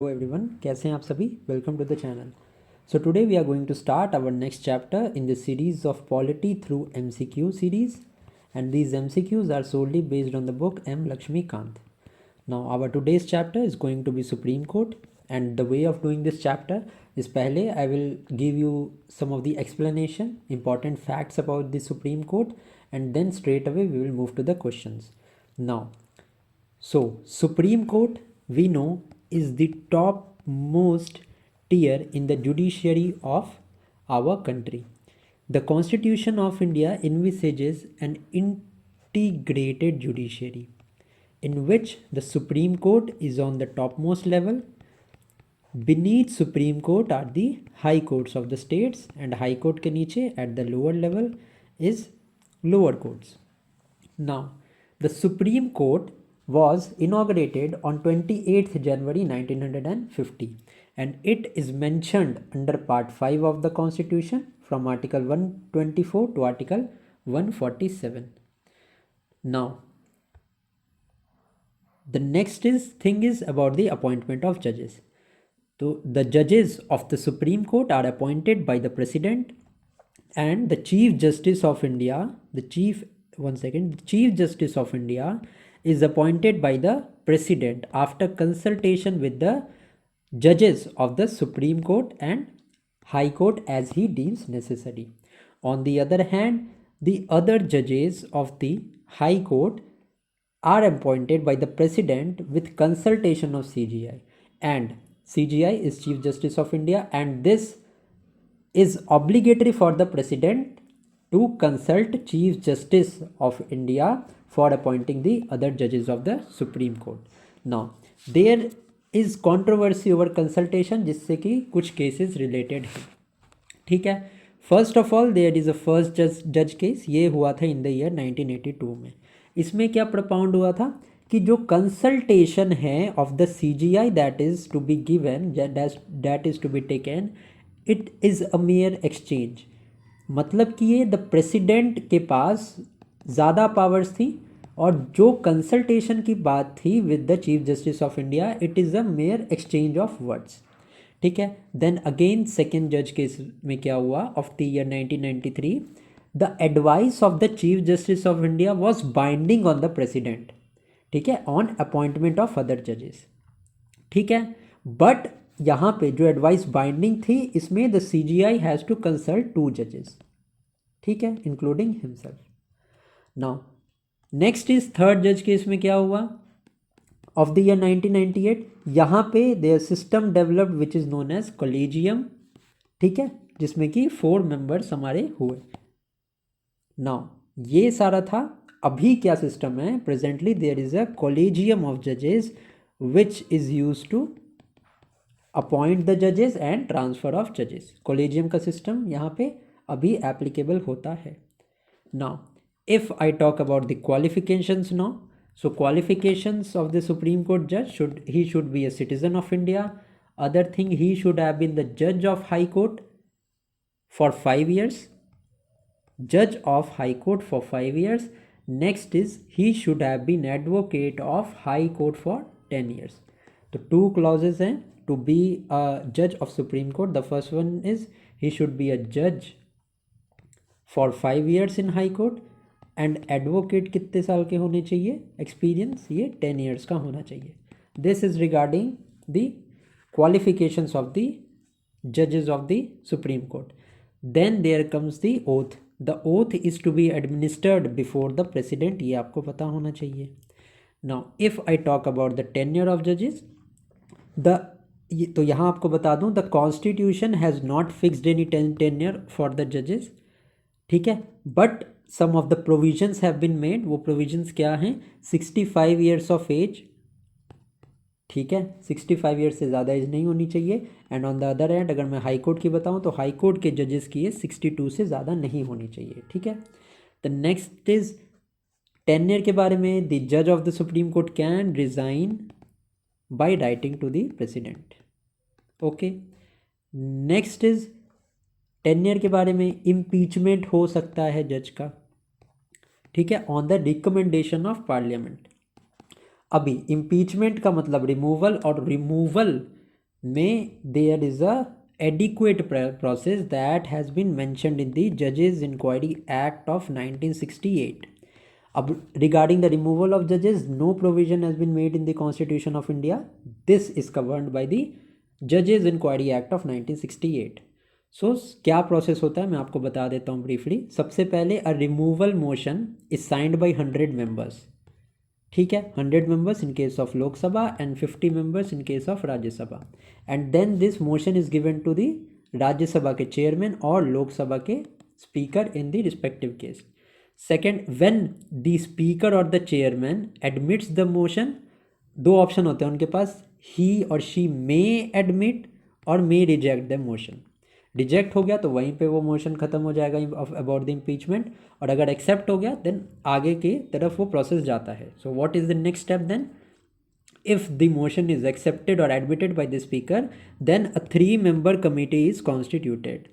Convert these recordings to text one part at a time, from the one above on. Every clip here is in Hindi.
Hello everyone, कैसे हैं आप सभी? Welcome to the channel. So today we are going to start our next chapter in the series of Polity through MCQ series, and these MCQs are solely based on the book M. Lakshmi Kant. Now our today's chapter is going to be Supreme Court, and the way of doing this chapter is पहले I will give you some of the explanation, important facts about the Supreme Court, and then straight away we will move to the questions. Now so, Supreme Court, we know, is the topmost tier in the judiciary of our country. The Constitution of India envisages an integrated judiciary in which the Supreme Court is on the topmost level. Beneath Supreme Court are the High Courts of the states, and High Court के नीचे at the lower level is lower courts. Now, the Supreme Court was inaugurated on 28th January 1950, and it is mentioned under Part 5 of the Constitution from Article 124 to Article 147. Now, the next thing is about the appointment of judges. So, the judges of the Supreme Court are appointed by the President, and the Chief Justice of India, the Chief Justice of India is appointed by the President after consultation with the judges of the Supreme Court and High Court as he deems necessary. On the other hand, the other judges of the High Court are appointed by the President with consultation of CGI, and CGI is Chief Justice of India, and this is obligatory for the President to consult Chief Justice of India for appointing the other judges of the Supreme Court. Now, there is controversy over consultation जिससे कि कुछ cases related हैं. ठीक है. First of all there is a first जज केस. ये हुआ था इन द ईयर 1982 में. इसमें क्या प्रपाउंड हुआ था कि जो कंसल्टेशन है of the CGI that is to be given, that is to be taken, it is a mere exchange. मतलब कि ये द प्रेसिडेंट के पास ज़्यादा पावर्स थी, और जो कंसल्टेशन की बात थी with the chief justice of India, it is a mere exchange of words. ठीक है. देन अगेन सेकेंड जज केस में क्या हुआ of the year 1993, the advice of the chief justice of India was binding on the president. ठीक है, ऑन अपॉइंटमेंट ऑफ अदर जजेस. ठीक है, बट यहाँ पे जो एडवाइस बाइंडिंग थी, इसमें the CGI has to consult 2 जजेस. ठीक है, including himself. Now next is third जज केस में क्या हुआ ऑफ द ईयर 1998. यहाँ पे there system developed which is known as collegium. ठीक है, जिसमें कि 4 मेंबर्स हमारे हुए. नाउ ये सारा था. अभी क्या सिस्टम है presently, there is a collegium of जजेस which is use to appoint the जजेस एंड ट्रांसफर ऑफ जजेस. कॉलेजियम का सिस्टम यहाँ पे अभी एप्लीकेबल होता है. Now if I talk about the qualifications now, so qualifications of the Supreme Court judge, he should be a citizen of India. Other thing, he should have been the judge of High Court for 5 years. Judge of High Court for 5 years. Next is he should have been advocate of High Court for 10 years. So 2 clauses हैं to be a judge of Supreme Court. The first one is he should be a judge for 5 years in High Court. And advocate कितने साल के होने चाहिए एक्सपीरियंस, ये 10 ईयर्स का होना चाहिए. This is regarding the qualifications of the जजेस of the supreme court. Then there comes the oath. The oath is to be administered before the president. ये आपको पता होना चाहिए. Now if I talk about the tenure of जजेस, तो यहाँ आपको बता दूँ the constitution has not fixed any tenure for the जजेस. ठीक है, but some of the provisions have been made. वो प्रोविजंस क्या हैं? 65 ईयर्स ऑफ एज. ठीक है, 65 ईयर्स से ज़्यादा एज नहीं होनी चाहिए. And on the other hand अगर मैं हाई कोर्ट की बताऊं तो हाई कोर्ट के जजेस की एज 62 से ज़्यादा नहीं होनी चाहिए. ठीक है. द नेक्स्ट इज टेन्योर के बारे में. द जज of the supreme court can resign by writing to the president. Okay. Next is tenure के बारे में इम्पीचमेंट हो सकता है जज का. ठीक है, on the recommendation of parliament. अभी इम्पीचमेंट का मतलब रिमूवल, और रिमूवल में there is a adequate process that has been mentioned in the Judges Inquiry Act of 1968. अब regarding the removal of judges, no provision has been made in the Constitution of India. This is governed by the Judges Inquiry Act of 1968. So क्या प्रोसेस होता है मैं आपको बता देता हूँ ब्रीफली. सबसे पहले a removal motion is signed by 100 members. ठीक है, 100 members in case of Lok Sabha and 50 members in case of Rajya Sabha. And then this motion is given to the Rajya Sabha के chairman और Lok Sabha के speaker in the respective case. Second, when the speaker or the chairman admits the motion, दो ऑप्शन होते हैं उनके पास, he or she may admit और may reject the motion. Reject हो गया तो वहीं पे वो मोशन खत्म हो जाएगा अबाउट द इम्पीचमेंट, और अगर एक्सेप्ट हो गया देन आगे की तरफ वो प्रोसेस जाता है. So what is the next step then? if the motion is accepted or admitted by the speaker, then a 3-member committee is constituted.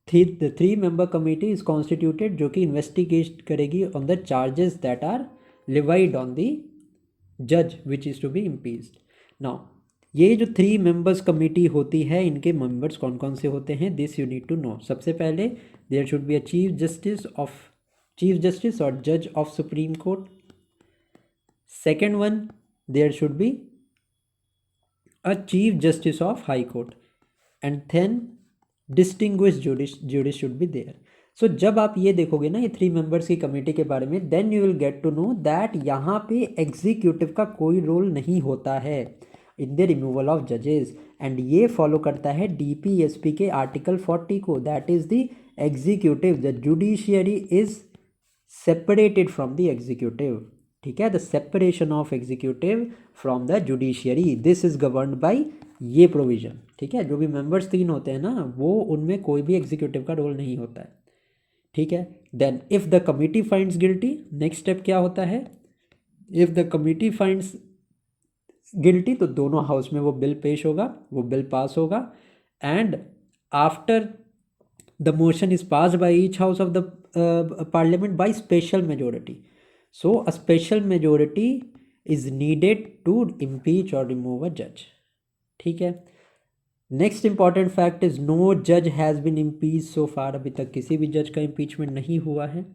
The 3-member committee is constituted जो कि investigate करेगी on the charges that are levied on the judge which is to be impeached. Now ये जो 3 members कमेटी होती है इनके मेंबर्स कौन कौन से होते हैं, this you need to know. सबसे पहले there should be a chief justice और जज of supreme court. Second one, there should be a chief justice of high court. And then distinguish jurist should be there. So जब आप ये देखोगे ना ये 3 मेंबर्स की कमेटी के बारे में, then you will get to know that यहाँ पे एग्जीक्यूटिव का कोई रोल नहीं होता है इन द रिमूवल ऑफ जजेस. एंड ये फॉलो करता है डीपीएसपी के आर्टिकल 40 को, that is the executive. The judiciary is separated from the executive. ठीक है, the separation of executive from the judiciary, this is governed by ये प्रोविजन. ठीक है, जो भी मेंबर्स 3 होते हैं ना वो उनमें कोई भी एग्जीक्यूटिव का रोल नहीं होता है. ठीक है, then if the committee finds guilty, next step क्या होता है? If the committee finds guilty तो दोनों हाउस में वो बिल पेश होगा, वो बिल पास होगा. And after the motion is pass by each house of the parliament by special majority. So a special majority is needed to impeach और रिमूव अ जज. ठीक है, next important fact is no जज has been impeach so far. अभी तक किसी भी जज का इम्पीचमेंट नहीं हुआ है.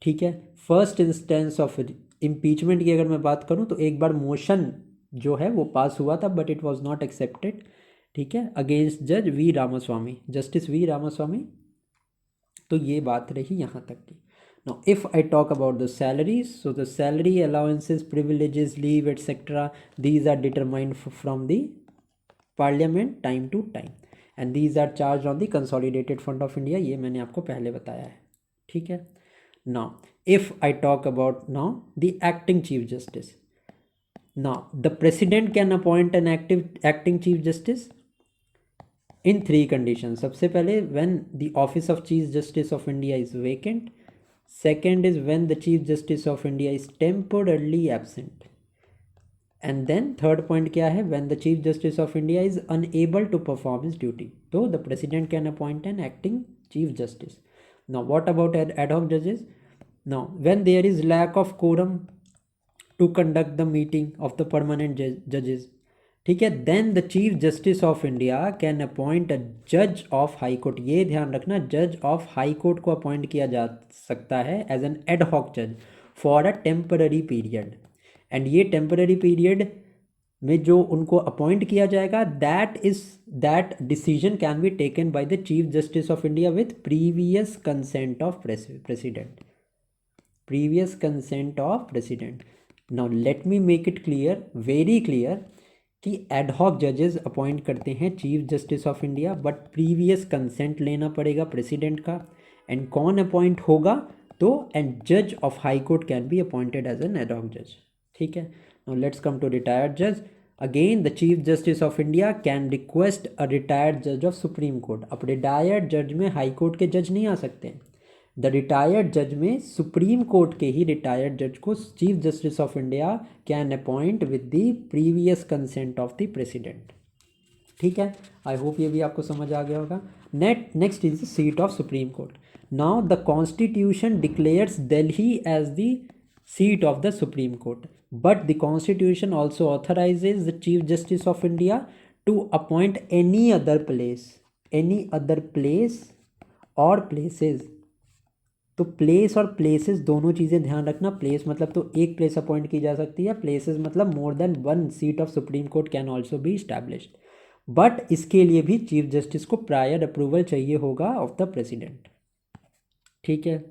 ठीक है, फर्स्ट इंस्टेंस ऑफ इम्पीचमेंट की अगर मैं बात करूं तो एक बार मोशन जो है वो पास हुआ था but it was not accepted. ठीक है, अगेंस्ट जज V Ramaswami, justice V Ramaswami. तो ये बात रही यहाँ तक की. Now if I talk about the salaries, so the salary allowances privileges leave etcetera these are determined from the parliament time to time and these are charge on the consolidated fund of India. ये मैंने आपको पहले बताया है. ठीक है, now if I talk about now the acting chief justice. Now, the president can appoint an acting chief justice in 3 conditions. सबसे पहले when the office of chief justice of India is vacant. Second is when the chief justice of India is temporarily absent. And then third point क्या है? When the chief justice of India is unable to perform his duty. So the president can appoint an acting chief justice. Now what about ad hoc judges? Now when there is lack of quorum to conduct the meeting of the permanent judges. ठीक है, then the chief justice of India can appoint a judge of high court. ये ध्यान रखना, judge of high court को अपॉइंट किया जा सकता है as an ad hoc judge for a temporary period. and ये temporary period में जो उनको अपॉइंट किया जाएगा that decision can be taken by the chief justice of India with previous consent of president. previous consent of president. Now let me make it clear, very clear, कि एड हॉक जजेस अपॉइंट करते हैं chief justice of India but previous consent लेना पड़ेगा प्रेसिडेंट का. एंड कौन अपॉइंट होगा? तो एंड जज of high court can be appointed as an ad hoc जज. ठीक है, now let's come to retired जज. Again the chief justice of India can request a retired जज ऑफ सुप्रीम कोर्ट. अब रिटायर्ड जज में हाई कोर्ट के जज नहीं आ सकते. द रिटायर्ड जज में सुप्रीम कोर्ट के ही रिटायर्ड जज को chief justice of India can appoint with the previous consent of the president. ठीक है, आई होप ये भी आपको समझ आ गया होगा. Next is the seat of supreme court. Now the constitution declares Delhi as the seat of the supreme court, but the constitution also authorizes the chief justice of India to appoint any other place or places. तो प्लेस और प्लेसेस दोनों चीज़ें ध्यान रखना। प्लेस मतलब तो एक प्लेस अपॉइंट की जा सकती है, प्लेसेस मतलब more than one seat of supreme court can also be established, but इसके लिए भी चीफ जस्टिस को प्रायर अप्रूवल चाहिए होगा ऑफ द प्रेसिडेंट। ठीक है।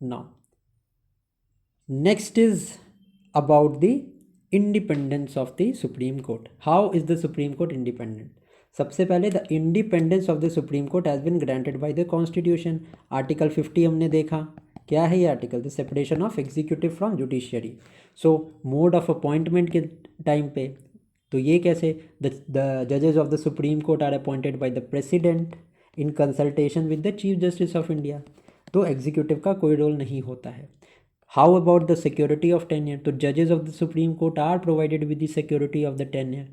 Now next is about the independence of the supreme court. How is the supreme court independent? सबसे पहले the independence of the supreme court has been granted by the constitution. Article 50 हमने देखा, क्या है ये article? The separation of executive from judiciary. So mode of appointment के टाइम पे तो ये कैसे, द जजेस of the supreme court are appointed by the president in consultation with the chief justice of India. तो एग्जीक्यूटिव का कोई रोल नहीं होता है। How about the security of tenure? तो जजेस of the supreme court are provided with the security of the tenure.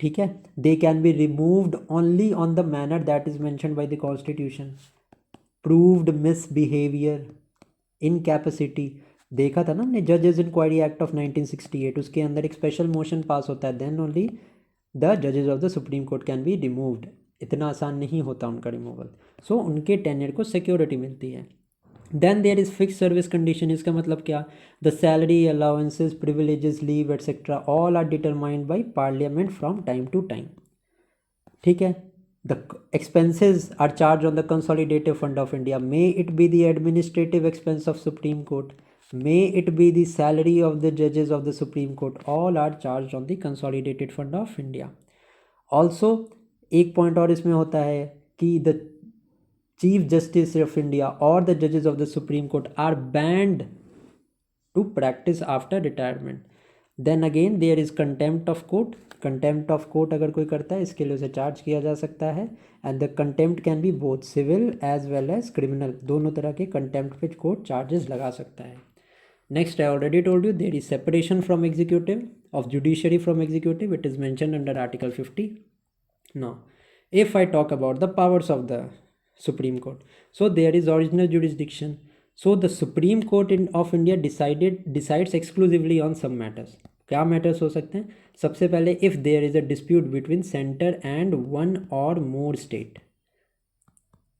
ठीक है। They can be removed only on the manner that is mentioned bye the constitution. Proved misbehaviour, incapacity, देखा था ना हमने जजेस इंक्वायरी एक्ट ऑफ 1968, उसके अंदर एक स्पेशल मोशन पास होता है, देन ओनली द जजेस of the supreme court can be removed. इतना आसान नहीं होता उनका रिमूवल। सो उनके टेन्योर को सिक्योरिटी मिलती है। Then there is fix service condition. इसका मतलब क्या? The salary, allowances, privileges, leave etcetera all are determined by parliament from time to time. ठीक है। The expenses are charged on the consolidated fund of India. May it be the administrative expense of Supreme Court, may it be the salary of the judges of the Supreme Court, all are charged on the consolidated fund of India. Also एक पॉइंट और इसमें होता है कि the chief justice of India और द जजेस of the supreme court are banned to practice after retirement. Then again there is contempt of court. Contempt of court अगर कोई करता है इसके लिए उसे चार्ज किया जा सकता है। And the contempt can be both civil as well as criminal. दोनों तरह के कंटेम्प्ट पे कोर्ट चार्जेस लगा सकता है। Next, I already told you there is separation from executive of judiciary from executive. It is mentioned under article 50. Now, if I talk about the powers of the Supreme Court, so there is original jurisdiction. So the Supreme Court of India decides exclusively on some matters. क्या matters हो सकते हैं? सबसे पहले, if there is a dispute between center and one or more state.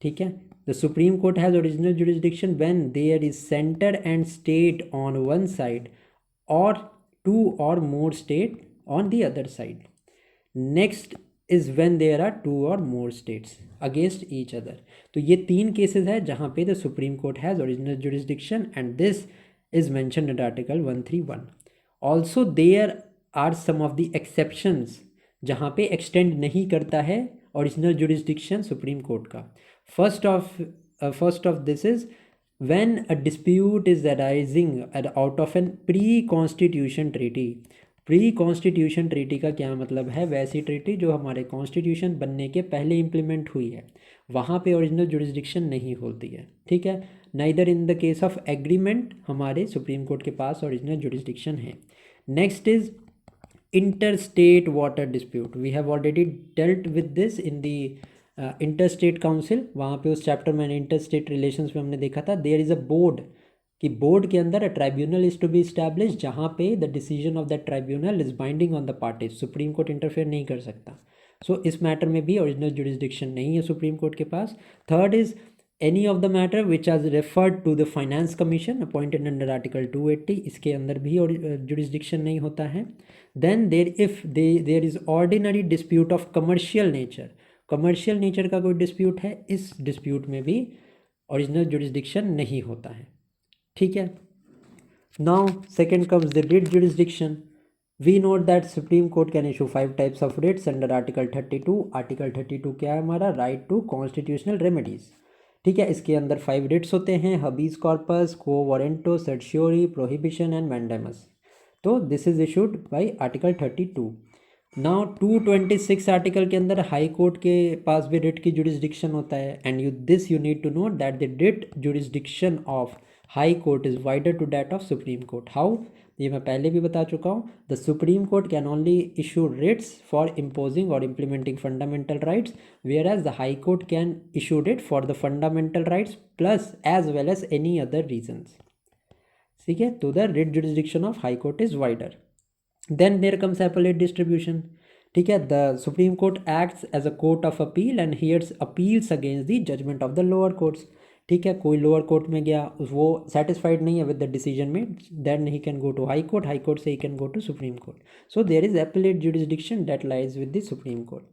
ठीक है। The Supreme Court has original jurisdiction when there is center and state on one side or two or more state on the other side. Next is when there are two or more states against each other. तो ये तीन केसेस है जहाँ पे the supreme court has original jurisdiction and this is mentioned in article 131. Also there are some of the exceptions जहाँ पे एक्सटेंड नहीं करता है ओरिजिनल जुरिस्डिक्शन सुप्रीम कोर्ट का. First of this is when a dispute is arising out of an pre-constitution treaty. Pre constitution treaty का क्या मतलब है? वैसी ट्रीटी जो हमारे कॉन्स्टिट्यूशन बनने के पहले इम्प्लीमेंट हुई है, वहाँ पे ओरिजिनल जुरिस्डिक्शन नहीं होती है. ठीक है. Neither in the case of agreement हमारे सुप्रीम कोर्ट के पास ओरिजिनल जुरिस्डिक्शन है. Next is inter state water dispute. We have already dealt with this in the inter state council. वहाँ पे उस चैप्टर में इंटर स्टेट रिलेशंस में हमने देखा था देयर इज़ अ बोर्ड कि बोर्ड के अंदर a tribunal is to be establish जहाँ पे the decision of that tribunal is binding on the parties. Supreme court interfere नहीं कर सकता. सो इस मैटर में भी ओरिजिनल जुरिस्डिक्शन नहीं है सुप्रीम कोर्ट के पास. Third is any of the matter which आज referred to the finance commission appointed under article 280. इसके अंदर भी जुरिस्डिक्शन नहीं होता है. Then there is ordinary dispute of commercial nature. Commercial nature का कोई डिस्प्यूट है, इस डिस्प्यूट में भी ओरिजिनल जुरिस्डिक्शन नहीं होता है. ठीक है. Now second comes the writ jurisdiction. We note that supreme court can issue 5 types of writs under article 32. Article 32 क्या है हमारा? Right to constitutional remedies. ठीक है. इसके अंदर 5 रिट्स होते हैं: habeas corpus, quo warranto, certiorari, prohibition and mandamus. तो this is issued by article 32. Now 226 article के अंदर हाई कोर्ट के पास भी रिट की जुरिस्डिक्शन होता है. And you need to note that the writ jurisdiction of high court is wider to that of supreme court. How? ये मैं पहले भी बता चुका हूँ. The supreme court can only issue writs for imposing और implementing fundamental rights, whereas the high court can issue writ for the fundamental rights plus as well as any other reasons. ठीक है. तो the writ jurisdiction of high court is wider. Then there comes appellate distribution. ठीक है, the supreme court acts as a court of appeal and hears appeals against the judgement of the lower courts. ठीक है, कोई लोअर कोर्ट में गया, वो सेटिस्फाइड नहीं है विद द डिसीजन में, then he can go to high court, high court से he can go to supreme court. So there is appellate jurisdiction that lies with the supreme court.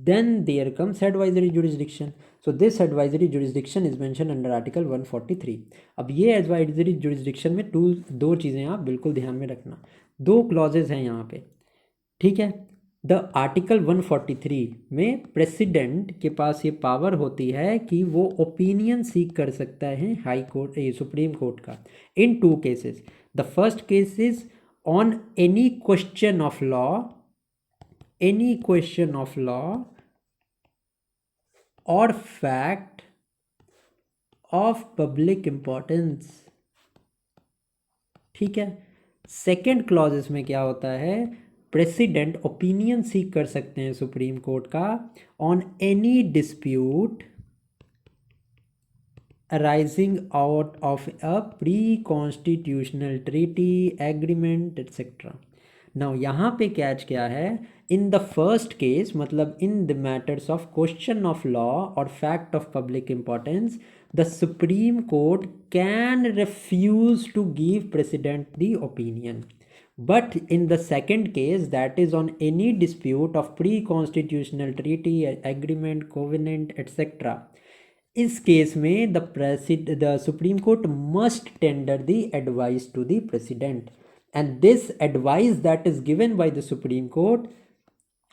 Then there comes advisory jurisdiction. So this advisory jurisdiction is mentioned under article 143. अब ये advisory jurisdiction में दो चीज़ें आप बिल्कुल ध्यान में रखना, दो क्लॉजेज हैं यहाँ पे। ठीक है, द आर्टिकल 143 में प्रेसिडेंट के पास ये पावर होती है कि वो ओपिनियन सीक कर सकता है हाई कोर्ट, सुप्रीम कोर्ट का, in two cases. The first case is on any question of law, any question of law or fact of public importance। ठीक है, सेकेंड क्लॉज इसमें क्या होता है, प्रेसिडेंट ओपिनियन सीख कर सकते हैं सुप्रीम कोर्ट का on any dispute arising out of a pre constitutional treaty, agreement etcetera. Now यहाँ पे कैच क्या है, इन द फर्स्ट केस मतलब in the matters of question of law or fact of public importance, the supreme court can refuse to give president the opinion. But in the second case, that is on any dispute of pre-constitutional treaty, agreement, covenant, etc., इस केस में the supreme court must tender the advice to the president, and this advice that is given by the Supreme Court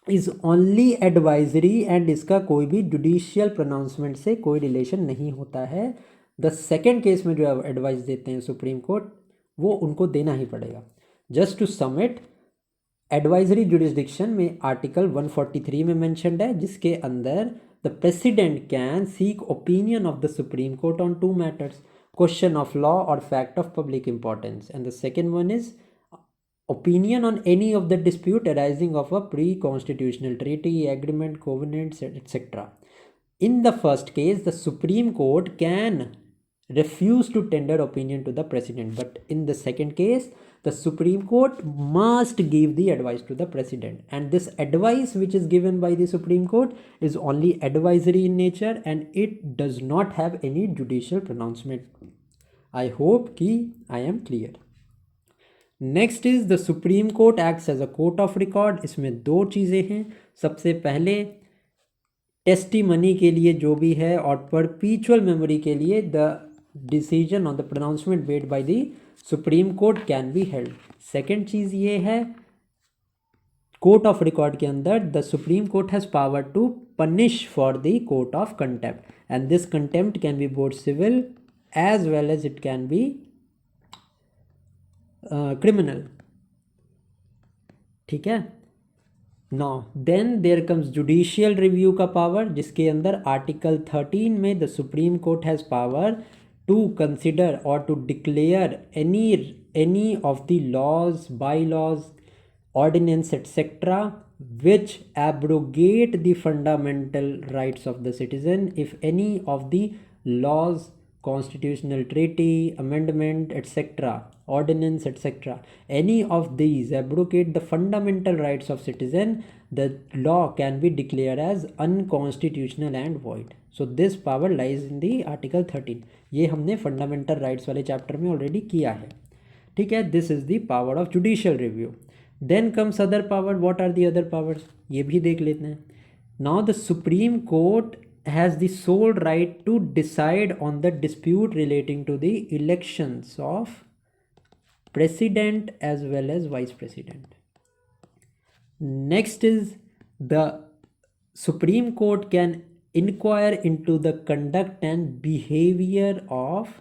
is only advisory and इसका कोई भी जुडिशियल प्रोनाउंसमेंट से कोई रिलेशन नहीं होता है। द सेकेंड केस में जो एडवाइस देते हैं सुप्रीम कोर्ट, वो उनको देना ही पड़ेगा। Just to sum it, advisory jurisdiction में आर्टिकल 143 में मैंशनड है, जिसके अंदर the president can seek opinion of the supreme court on two matters, question of law or fact of public importance, and the second one is opinion on any of the dispute arising of a pre-constitutional treaty, agreement, covenants, etc. In the first case, the Supreme Court can refuse to tender opinion to the President, but in the second case, the Supreme Court must give the advice to the President, and this advice which is given by the Supreme Court is only advisory in nature and it does not have any judicial pronouncement. I hope कि I am clear. Next is the supreme court acts as a court of record. इसमें दो चीज़ें हैं, सबसे पहले टेस्टिमनी के लिए जो भी है और परपीचुअल मेमोरी के लिए the decision on the pronouncement made by the supreme court can be held. Second चीज़ ये है, कोर्ट ऑफ रिकॉर्ड के अंदर the supreme court has power to punish for the court of contempt, and this contempt can be both civil as well as it can be criminal. ठीक है, now then there comes judicial review का पावर, जिसके अंदर आर्टिकल 13 में the supreme court has power to consider और to declare any of the laws, by laws, ordinance etc. which abrogate the fundamental rights of the citizen if any of the laws, constitutional treaty, amendment etc., ordinance etc., any of these abrogate the fundamental rights of citizen, the law can be declared as unconstitutional and void. So this power lies in the article 13. ये हमने fundamental rights वाले चैप्टर में ऑलरेडी किया है। ठीक है, this is the power of judicial review. Then comes other power, what are the other powers, ये भी देख लेते हैं। Now the supreme court has the sole right to decide on the dispute relating to the elections of president as well as vice president. Next is the supreme court can inquire into the conduct and behaviour of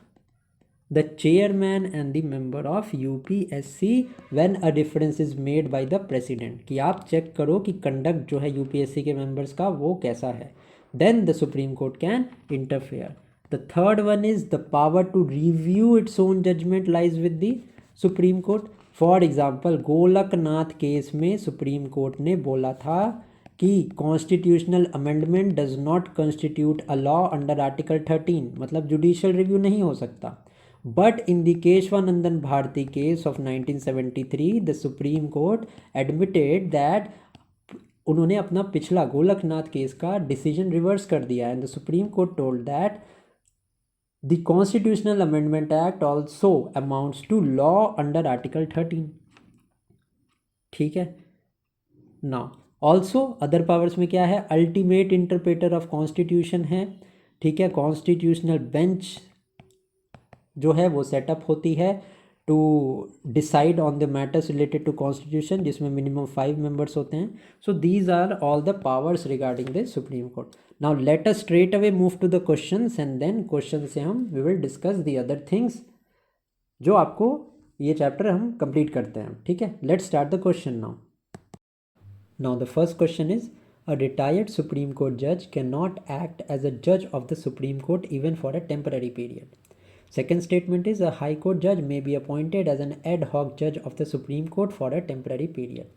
the chairman and the member of UPSC when a difference is made by the president, कि आप चेक करो कि कंडक्ट जो है UPSC के मेंबर्स का वो कैसा है, then the Supreme Court can interfere. The third one is the power to review its own judgment lies with the Supreme Court. For example, Golaknath case में सुप्रीम कोर्ट ने बोला था कि constitutional amendment does not constitute a law under article 13, मतलब जुडिशियल रिव्यू नहीं हो सकता। But in the Keshwanandan Bharti case of 1973, the Supreme Court admitted that उन्होंने अपना पिछला गोलकनाथ केस का डिसीजन रिवर्स कर दिया and the supreme court told that the constitutional amendment act also amounts to law under article 13। ठीक है, नाउ ऑल्सो अदर पावर्स में क्या है, अल्टीमेट इंटरप्रेटर ऑफ कॉन्स्टिट्यूशन है। ठीक है, कॉन्स्टिट्यूशनल बेंच जो है वो सेटअप होती है to decide on the matters related to constitution, जिसमें मिनिमम 5 मेंबर्स होते हैं। So these are all the powers regarding the supreme court. Now let us straight away move to the questions and then question से हम we will discuss the other things जो आपको ये चैप्टर हम कंप्लीट करते हैं। ठीक है, let's start the question now. Now the first question is, a retired Supreme Court judge cannot act as a judge of the Supreme Court even for a temporary period. Second statement is, a High Court judge may be appointed as an ad hoc judge of the Supreme Court for a temporary period.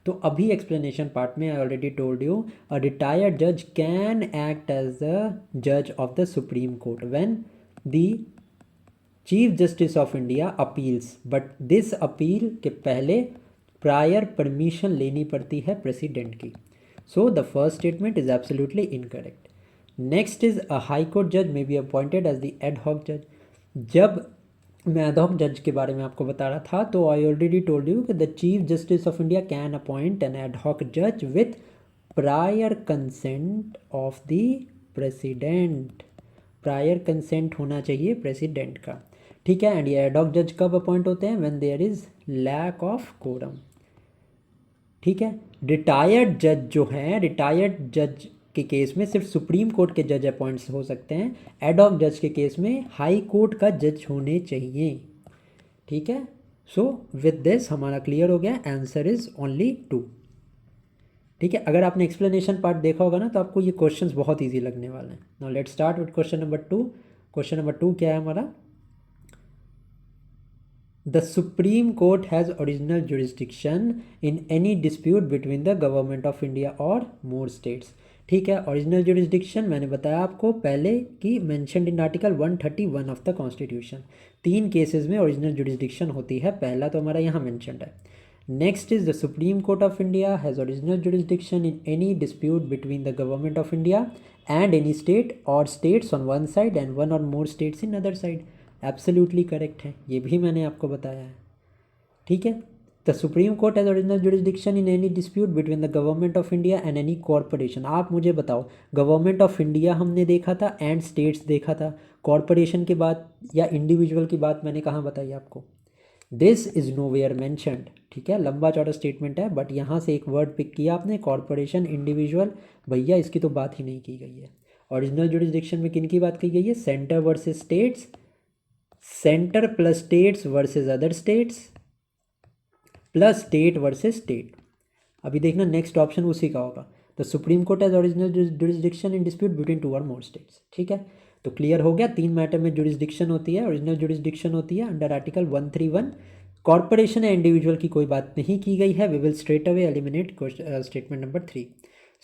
तो अभी explanation part में I already told you, a retired judge can act as the judge of the Supreme Court when the Chief Justice of India appeals, but this appeal के पहले प्रायर परमिशन लेनी पड़ती है प्रेसिडेंट की। So the first statement is absolutely incorrect. Next is, a high court जज may be appointed as the add hoc जज। जब मैं एड हॉक जज के बारे में आपको बता रहा था तो आई ऑलरेडी टोल्ड यू कि the chief justice of India can appoint an ad hoc जज with prior consent of the president. Prior consent होना चाहिए प्रेसिडेंट का। ठीक है, एंड ये एड हॉक जज कब अपॉइंट होते हैं, when there is lack of quorum. ठीक है, रिटायर्ड जज जो हैं, रिटायर्ड जज के केस में सिर्फ सुप्रीम कोर्ट के जज अपॉइंट्स हो सकते हैं। एड हॉक जज के केस में हाई कोर्ट का जज होने चाहिए। ठीक है, सो विद दिस हमारा क्लियर हो गया, आंसर इज ओनली 2। ठीक है, अगर आपने एक्सप्लेनेशन पार्ट देखा होगा ना तो आपको ये क्वेश्चंस बहुत ईजी लगने वाले हैं। Now let's start with question number 2। Question number 2 क्या है हमारा, The Supreme Court has original jurisdiction in any dispute between the Government of India or more states। ठीक है, ओरिजिनल जुरिस्डिक्शन मैंने बताया आपको पहले कि mentioned in article 131 of the constitution. 3 cases में ओरिजिनल जुरिस्डिक्शन होती है, पहला तो हमारा यहाँ मेंशन्ड है। Next is, the supreme court of India has original jurisdiction in any dispute between the government of India and any state or states on one side and one or more states in other side. Absolutely correct है, ये भी मैंने आपको बताया है। ठीक है, the supreme court has original jurisdiction in any dispute between the government of India and any corporation. आप मुझे बताओ, गवर्नमेंट ऑफ इंडिया हमने देखा था एंड स्टेट्स देखा था, कॉरपोरेशन की बात या इंडिविजुअल की बात मैंने कहाँ बताई आपको, this is nowhere mentioned. ठीक है, लंबा चौड़ा स्टेटमेंट है बट यहाँ से एक वर्ड पिक किया आपने, कॉरपोरेशन, इंडिविजुअल, भैया इसकी तो बात ही नहीं की गई है। ओरिजिनल जुरिस्डिक्शन में किन की बात की गई है, centre versus states, centre plus states versus other states, plus state versus state. अभी देखना नेक्स्ट ऑप्शन उसी का होगा, the supreme court has original jurisdiction in dispute between 2 or more states. ठीक है, तो क्लियर हो गया, 3 मैटर में जुरिस्डिक्शन होती है, ओरिजिनल जुरिस्डिक्शन होती है अंडर आर्टिकल 131। कॉर्पोरेशन या इंडिविजुअल की कोई बात नहीं की गई है। We will straight away eliminate statement number 3।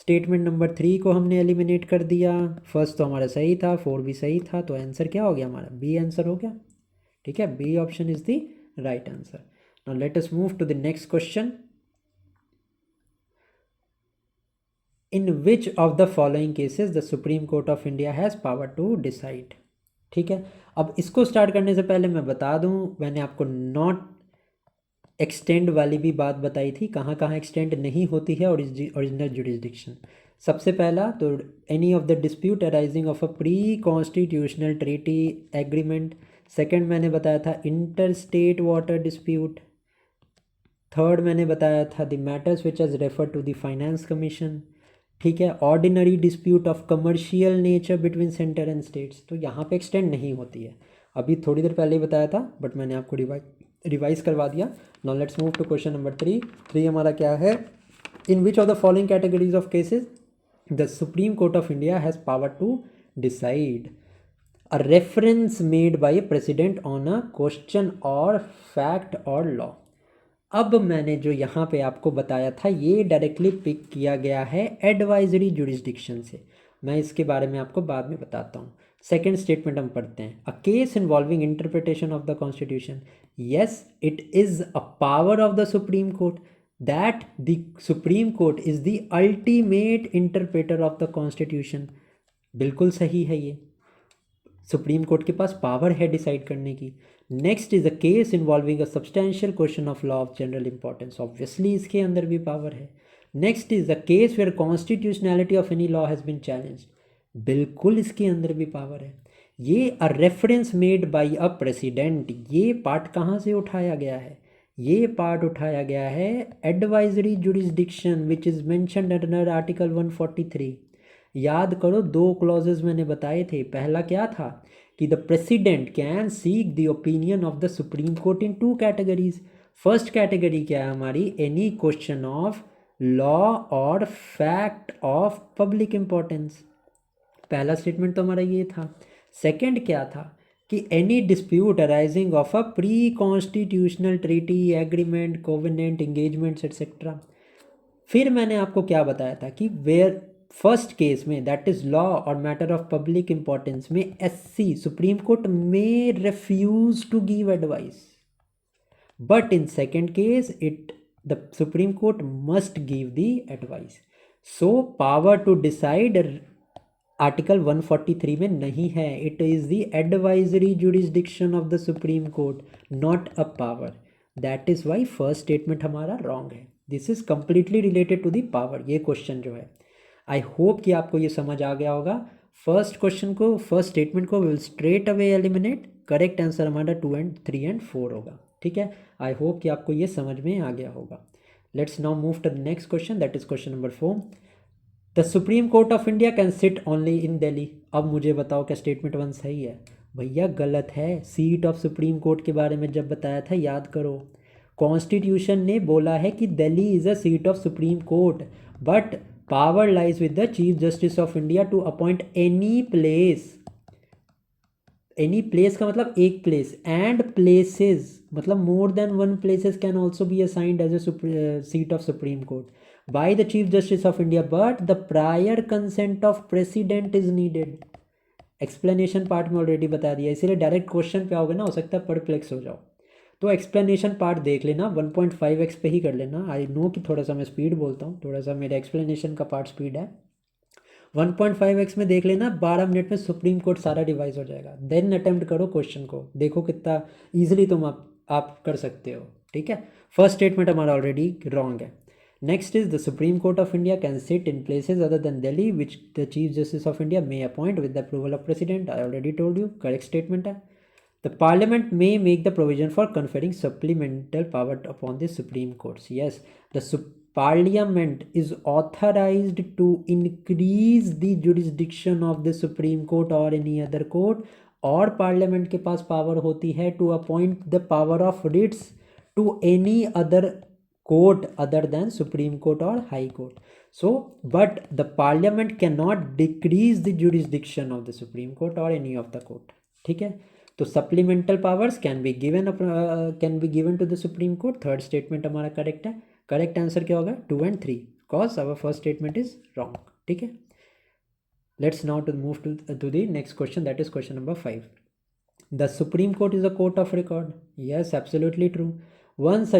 Statement number 3 को हमने एलिमिनेट कर दिया। फर्स्ट तो हमारा सही था, 4 भी सही था, तो आंसर क्या हो गया हमारा, बी आंसर हो गया। ठीक है, B option is the right answer. Now let us move to the next question. In which of the following cases the supreme court of India has power to decide. ठीक है, अब इसको स्टार्ट करने से पहले मैं बता दूं, मैंने आपको नॉट एक्सटेंड वाली भी बात बताई थी, कहाँ कहाँ एक्सटेंड नहीं होती है ओरिजिनल जुरिस्डिक्शन। सबसे पहला तो any of the dispute arising of a pre constitutional treaty agreement. Second मैंने बताया था inter state water dispute. Third मैंने बताया था the matters which as refer to the finance commission. ठीक है, ordinary dispute of commercial nature between centre and states, तो यहाँ पे एक्सटेंड नहीं होती है। अभी थोड़ी देर पहले ही बताया था बट मैंने आपको रिवाइज करवा दिया। Now let's move to question number 3। 3 हमारा क्या है, in which of the following categories of cases the supreme court of India has power to decide a reference made by a president on a question or fact or law। अब मैंने जो यहाँ पे आपको बताया था ये डायरेक्टली पिक किया गया है एडवाइजरी जुरिस्डिक्शन से, मैं इसके बारे में आपको बाद में बताता हूँ। सेकेंड स्टेटमेंट हम पढ़ते हैं, अ case involving interpretation of the constitution, yes it is a power of the supreme court. that the Supreme Court is the ultimate interpreter of the Constitution. बिल्कुल सही है ये, सुप्रीम कोर्ट के पास पावर है डिसाइड करने की. Next is a case involving a substantial question of law of general importance. Obviously इसके अंदर भी पावर है. Next is a case where constitutionality of any law has been challenge. बिल्कुल इसके अंदर भी पावर है. ये a reference made by a president. ये पार्ट कहाँ से उठाया गया है? ये पार्ट उठाया गया है advisory jurisdiction which is mentioned under article 143. याद करो, दो क्लॉजेज मैंने बताए थे. पहला क्या था कि the president can seek the opinion of the supreme court in two categories. First category क्या है हमारी? Any question of law or fact of public importance. पहला स्टेटमेंट तो हमारा ये था. सेकंड क्या था कि any dispute arising of a pre constitutional treaty, agreement, covenant, engagements etcetera. फिर मैंने आपको क्या बताया था कि वेयर फर्स्ट केस में दैट इज लॉ और मैटर ऑफ पब्लिक इंपॉर्टेंस में एससी सुप्रीम कोर्ट में refuse to give advice, but in second case it the supreme court must give the advice. So power to decide article 143 में नहीं है. It is the advisory jurisdiction of the supreme court, not a power. That is why first statement हमारा रॉन्ग है. This is completely related to the power. ये क्वेश्चन जो है, आई होप कि आपको ये समझ आ गया होगा. फर्स्ट क्वेश्चन को, फर्स्ट स्टेटमेंट को will straight away eliminate. Correct answer हमारा 2 एंड 3 एंड 4 होगा. ठीक है, आई होप कि आपको ये समझ में आ गया होगा. Let's now move to the next question, that is question number 4. The supreme court of India can sit only in Delhi. अब मुझे बताओ क्या स्टेटमेंट 1 सही है? भैया गलत है. सीट ऑफ सुप्रीम कोर्ट के बारे में जब बताया था, याद करो, कॉन्स्टिट्यूशन ने बोला है कि Delhi is a seat of supreme court, but power lies with the chief justice of India to appoint any place. Any place का मतलब एक प्लेस, एंड प्लेसेस मतलब more than one places can also be assigned as a seat of supreme court by the Chief Justice of India, but the prior consent of President is needed. Explanation part में ऑलरेडी बता दिया, इसीलिए डायरेक्ट क्वेश्चन पे आओगे ना, हो सकता है परप्लेक्स हो जाओ. तो एक्सप्लेनेशन पार्ट देख लेना, 1.5x पे ही कर लेना. आई नो कि थोड़ा सा मैं स्पीड बोलता हूँ, थोड़ा सा मेरा एक्सप्लेनेशन का पार्ट स्पीड है. 1.5x में देख लेना, 12 मिनट में सुप्रीम कोर्ट सारा रिवाइज हो जाएगा. देन अटेम्प्ट करो क्वेश्चन को, देखो कितना ईजिली तुम आप कर सकते हो. ठीक है, फर्स्ट स्टेटमेंट हमारा ऑलरेडी रॉन्ग है. Next is the Supreme Court of India can sit in places other than Delhi which the Chief Justice of India may appoint with the approval of President. I already told you, correct statement है. The Parliament may make the provision for conferring supplemental power upon the Supreme Courts. Yes, the Parliament is authorized to increase the jurisdiction of the Supreme Court or any other court, और Parliament के पास power होती है to appoint the power of writs to any other court other than Supreme Court or High Court. So, but the Parliament cannot decrease the jurisdiction of the Supreme Court or any of the court. ठीक है, तो supplemental powers can be given to the Supreme Court. Third statement हमारा करेक्ट है. करेक्ट आंसर क्या होगा? 2 and 3, cause our first statement is wrong. ठीक है, let's now to move to the next question, that is question number 5. The Supreme Court is a court of record. Yes, absolutely true. Once a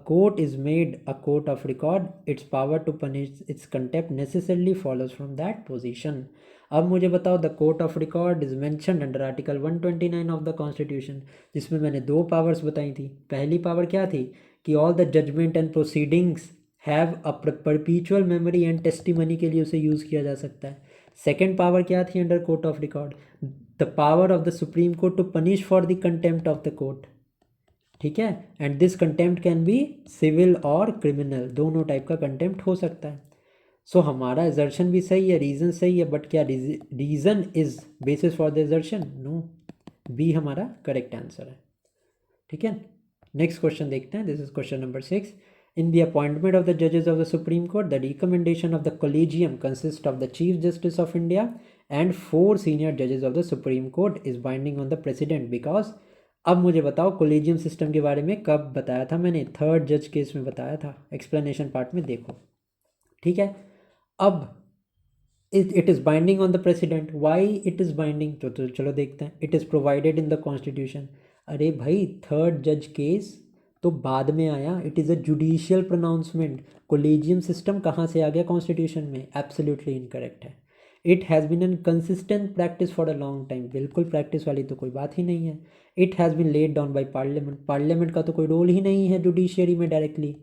court is made a court of record, its power to punish its contempt necessarily follows from that position. अब मुझे बताओ, the court of record is mentioned under article 129 of the constitution, जिसमें मैंने दो पावर्स बताई थी. पहली पावर क्या थी कि all the judgement and proceedings have a perpetual memory and testimony के लिए उसे यूज़ किया जा सकता है. सेकेंड पावर क्या थी under court of record? The power of the supreme court to punish for the contempt of the court. ठीक है, and this contempt can be civil और क्रिमिनल, दोनों टाइप का कंटेम्प्ट हो सकता है. सो हमारा एजर्शन भी सही है, रीज़न सही है, बट क्या reason is basis for the assertion? No, B हमारा करेक्ट आंसर है. ठीक है, नेक्स्ट क्वेश्चन देखते हैं. This is question number 6. In the appointment of the judges of the Supreme Court, the recommendation of the collegium consists of the Chief Justice of India and 4 senior judges of the Supreme Court is binding on the President because. अब मुझे बताओ कोलेजियम सिस्टम के बारे में कब बताया था मैंने? थर्ड जज केस में बताया था, एक्सप्लेनेशन पार्ट में देखो. ठीक है, अब it is binding on the president. Why it is binding? तो चलो देखते हैं. It is provided in the constitution. अरे भाई, थर्ड जज केस तो बाद में आया, it is a judicial pronouncement. Collegium system कहाँ से आ गया कॉन्स्टिट्यूशन में? एब्सोल्युटली इनकरेक्ट है। It has been an consistent practice for a long time, बिल्कुल प्रैक्टिस वाली तो कोई बात ही नहीं है। It has been laid down by parliament, parliament का तो कोई रोल ही नहीं है जुडिशियरी में डायरेक्टली।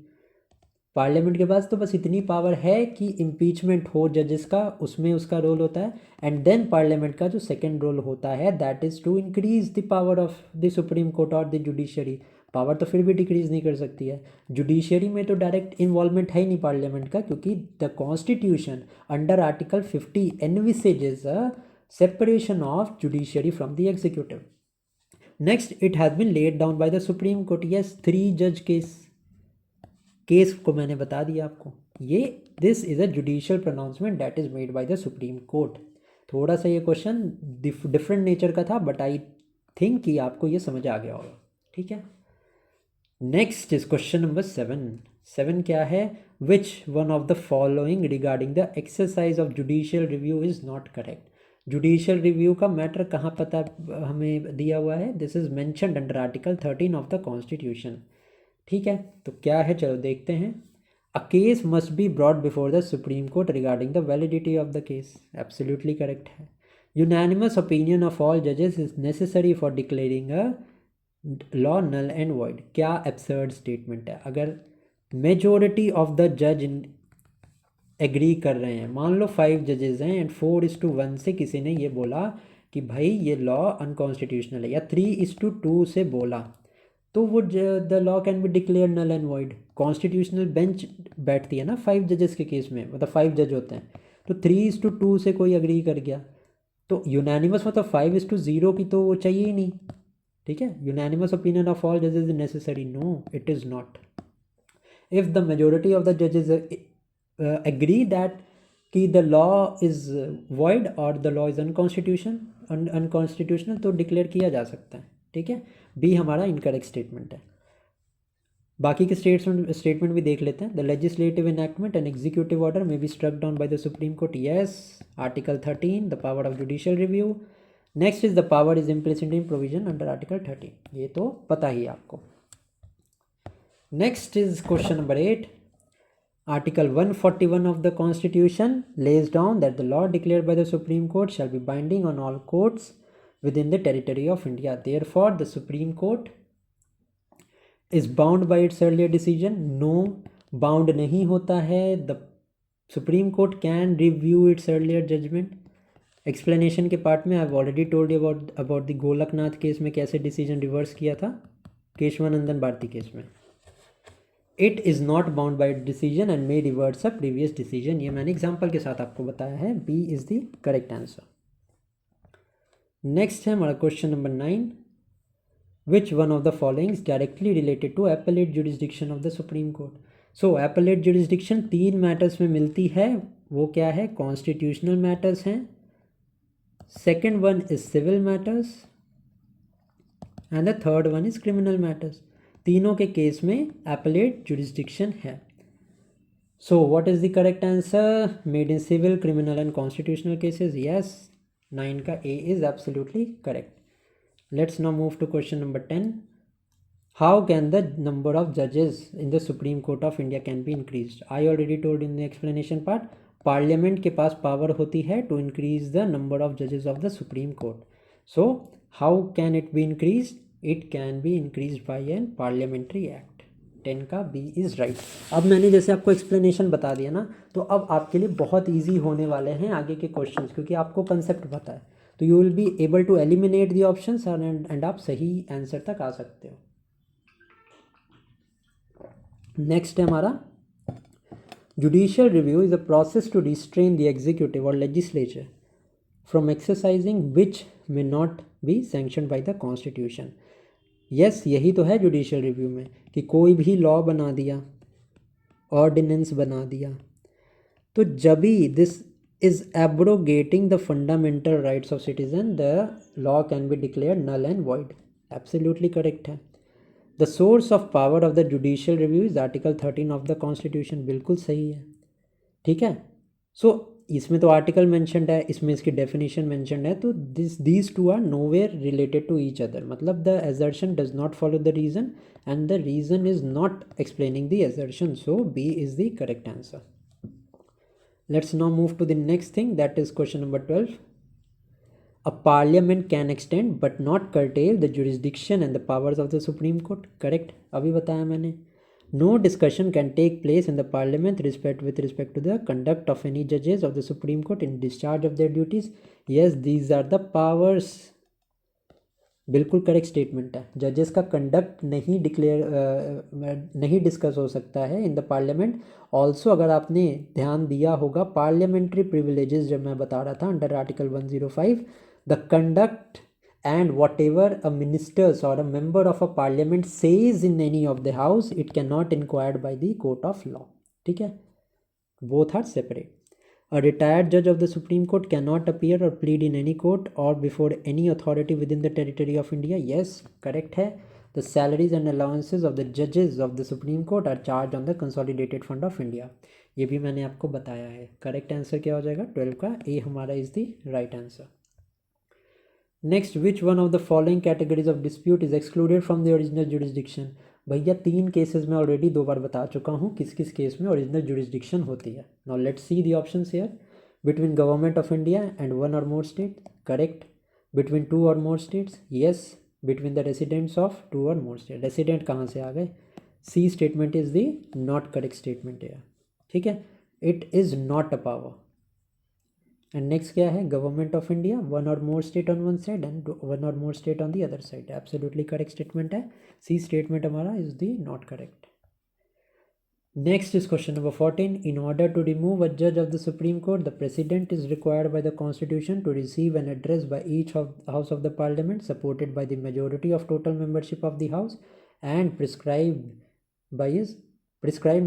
पार्लियामेंट के पास तो बस इतनी पावर है कि इम्पीचमेंट हो जजेस का, उसमें उसका रोल होता है। एंड देन पार्लियामेंट का जो सेकंड रोल होता है that is to increase the power of the supreme court और द जुडिशरी। पावर तो फिर भी डिक्रीज नहीं कर सकती है। जुडिशरी में तो डायरेक्ट इन्वॉल्वमेंट है ही नहीं पार्लियामेंट का, क्योंकि the constitution under article 50 envisages a separation of judiciary from the executive. Next, it has been laid down by the supreme court. Yes, 3 जज केस को मैंने बता दिया आपको। ये this is a judicial pronouncement that is made by the supreme court. थोड़ा सा ये क्वेश्चन डिफरेंट नेचर का था, बट आई थिंक कि आपको ये समझ आ गया होगा। ठीक है, नेक्स्ट इज क्वेश्चन नंबर 7 क्या है? विच one of the following regarding the exercise of judicial review is not correct. Judicial review का मैटर कहाँ पता हमें दिया हुआ है? This is mentioned under article 13 of the constitution. ठीक है, तो क्या है, चलो देखते हैं। A case must be brought before the supreme court regarding the validity of the case, absolutely correct है। यूनानिमस ओपिनियन ऑफ ऑल जजेस is necessary for declaring a law null and void. क्या एब्सर्ड स्टेटमेंट है। अगर मेजोरिटी ऑफ द जज एग्री कर रहे हैं, मान लो 5 जजेस हैं एंड 4:1 से किसी ने ये बोला कि भाई ये लॉ अनकॉन्स्टिट्यूशनल है, या 3:2 से बोला, तो वो the law can be declare null and void. Constitutional bench बैठती है ना 5 जजेस के केस में, मतलब 5 जज होते हैं, तो 3:2 से कोई अग्री कर गया तो यूनानिमस मतलब 5:0 की तो वो चाहिए ही नहीं। ठीक है, यूनानिमस ओपिनियन ऑफ ऑल जजेस is necessary, no it is not. If the majority of the जजेस एग्री दैट कि द लॉ इज़ वॉइड और द लॉ इज़ अनकॉन्स्टिट्यूशनल तो डिक्लेयर किया जा सकता है। ठीक है, बी हमारा इनकरेक्ट स्टेटमेंट है। बाकी के स्टेटमेंट भी देख लेते हैं। The legislative enactment and executive order may be struck down by the supreme court. Yes, article 13 the power of judicial review. Next is the power is implicit in provision under article 13, ये तो पता ही आपको। Next is question number 8। Article 141 of the Constitution lays down that the law declared by the Supreme Court shall be binding on all courts within the territory of India. Therefore, the Supreme Court is bound by its earlier decision. No, bound नहीं होता है. The Supreme Court can review its earlier judgment. Explanation के पार्ट में I have already told you about the Golaknath case में कैसे डिसीजन रिवर्स किया था केशवानंदन भारती केस में। It is not bound by decision and may reverse a previous decision, ये मैंने एग्जाम्पल के साथ आपको बताया है। B is the correct answer. Next है हमारा question number 9। Which one of the following is directly related to appellate jurisdiction of the supreme court. So appellate jurisdiction 3 matters में मिलती है, वो क्या है? कॉन्स्टिट्यूशनल मैटर्स हैं, second one is civil matters and the third one is criminal matters. तीनों के केस में एपेलेट जुरिस्डिक्शन है। So what is the correct answer? Made in civil, criminal and constitutional cases. Yes, 9 का A is absolutely correct. Let's now move to question number 10। How can the number of जजेस in the supreme court of India can be increase? I already told in the explanation part, parliament के पास पावर होती है to increase the number of जजेस of the supreme court. So how can it be increase? It can be increase by an parliamentary act. 10 का बी इज़ राइट। अब मैंने जैसे आपको एक्सप्लेनेशन बता दिया ना, तो अब आपके लिए बहुत ईजी होने वाले हैं आगे के क्वेश्चंस, क्योंकि आपको कंसेप्ट पता है, तो you will be able to eliminate the options and आप सही आंसर तक आ सकते हो। नेक्स्ट है हमारा judicial review is a process to restrain the executive or legislature from exercising which may not be sanctioned by the constitution. Yes, यही तो है जुडिशियल रिव्यू में कि कोई भी लॉ बना दिया, ऑर्डिनेंस बना दिया, तो जब भी this is abrogating the fundamental rights of citizen, the law can be declare null and void. Absolutely correct है। The source of power of the judicial review is article 13 of the constitution, बिल्कुल सही है। ठीक है, सो इसमें तो आर्टिकल मेंशन्ड है, इसमें इसकी डेफिनेशन मेंशन्ड है, तो these two are nowhere related to each other, मतलब the assertion does not follow the reason and the reason is not explaining the assertion, so B is the correct answer. Let's now move to the next thing, that is question number 12. A parliament can extend but not curtail the jurisdiction and the powers of the Supreme Court. Correct, अभी बताया मैंने. No discussion can take place in the parliament with respect to the conduct of any judges of the Supreme Court in discharge of their duties. Yes, these are the powers. बिल्कुल करेक्ट स्टेटमेंट है. जजेस का कंडक्ट नहीं डिस्कस हो सकता है इन द पार्लियामेंट. ऑल्सो अगर आपने ध्यान दिया होगा पार्लियामेंट्री प्रिविलेजेस जब मैं बता रहा था under article 105, the conduct and whatever a ministers or a member of a parliament says in any of the house, it cannot inquired by the court of law. ठीक है, both are separate. A retired judge of the Supreme Court cannot appear or plead in any court or before any authority within the territory of India. Yes, correct है. The salaries and allowances of the judges of the Supreme Court are charged on the Consolidated Fund of India. ये भी मैंने आपको बताया है. करेक्ट आंसर क्या हो जाएगा 12 का ए हमारा is the right answer. Next, which one of the following categories of dispute is excluded from the original jurisdiction. भैया 3 केसेस में ऑलरेडी 2 बार बता चुका हूँ किस किस केस में ओरिजिनल जुरिस्डिक्शन होती है. Now let's see the options here. Between government of India and 1 or more state. Correct. Between 2 or more states. Yes. Between the residents of 2 or more state. Resident कहाँ से आ गए. C statement is the not correct statement है. ठीक है, it is not a power. And next क्या है, government of India 1 or more state on one side and 1 or more state on the other side. Absolutely correct statement है. सी स्टेटमेंट हमारा is the not correct. Next is question number 14. In order to remove a जज of the supreme court the president is required by the constitution to receive an address by each house of the parliament supported by the majority of total membership of the house and prescribe